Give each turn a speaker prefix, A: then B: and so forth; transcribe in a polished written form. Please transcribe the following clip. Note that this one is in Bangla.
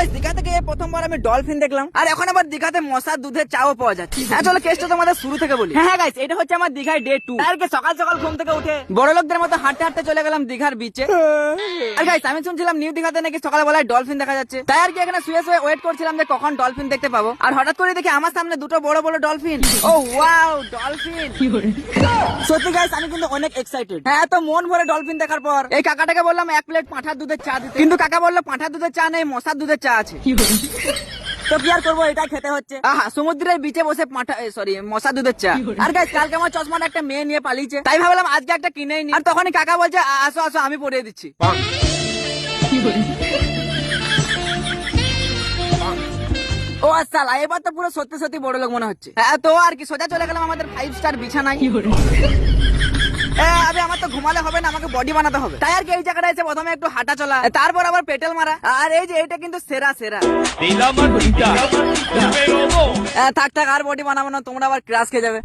A: গাইস, দীঘা থেকে প্রথমবার আমি ডলফিন দেখলাম, আর এখন আবার দীঘাতে মশার দুধের চাও পাওয়া যাচ্ছে। হ্যাঁ চলো কেসটা তোমাদের শুরু থেকে বলি। হ্যাঁ গাইস, এটা হচ্ছে আমার দীঘায় ডে 2। আজকে সকাল সকাল ঘুম থেকে উঠে বড় লোকদের মতো হাঁটতে হাঁটতে চলে গেলাম দীঘার বিচে। আর গাইস, আমি শুনছিলাম নিউ দীঘাতে নাকি সকালবেলায় ডলফিন দেখা যাচ্ছে, তাই আর কি এখানে শুয়ে শুয়ে ওয়েট করছিলাম যে কখন ডলফিন দেখতে পাবো। আর হঠাৎ করে দেখি আমার সামনে দুটো বড় বড় ডলফিন। ও ওয়াও, ডলফিন! সত্যি গাইস, আমি কিন্তু অনেক এক্সাইটেড। হ্যাঁ, তো মন ভরে ডলফিন দেখার পর এই কাকাটাকে বললাম 1 প্লেট পাঁঠার দুধের চা দিতে, কিন্তু কাকা বললো পাঁঠার দুধের চা নেই, মশার দুধের চা আছে। তো কি আর করবো, এটা খেতে হচ্ছে। আহা, সমুদ্রের বিচে বসে মশার দুধের চা। আর গাইস, কালকে আমার চশমাটা একটা মেয়ে নিয়ে পালিয়েছে, তাই ভাবলাম আজকে একটা কিনেই নি। আর তখনই কাকা বলছে আসো আসো, আমি পরিয়ে দিচ্ছি। ও সালা, এবার তো পুরো সত্যি সত্যি বড় লোক মনে হচ্ছে। হ্যাঁ, তো আর কি, সোজা চলে গেলাম আমাদের 5 স্টার বিছানায়। আরে আমার তো ঘুমালে হবে না, আমাকে বডি বানাতে হবে। তাই আর কি এই জায়গাটা এসে প্রথমে একটু হাঁটা চলা, তারপর আবার পেটেল মারা। আর এই যে এটা কিন্তু সেরা সেরা। থাক থাক, আর বডি বানাবো না, তোমরা আবার ক্রাশ খেয়ে যাবে।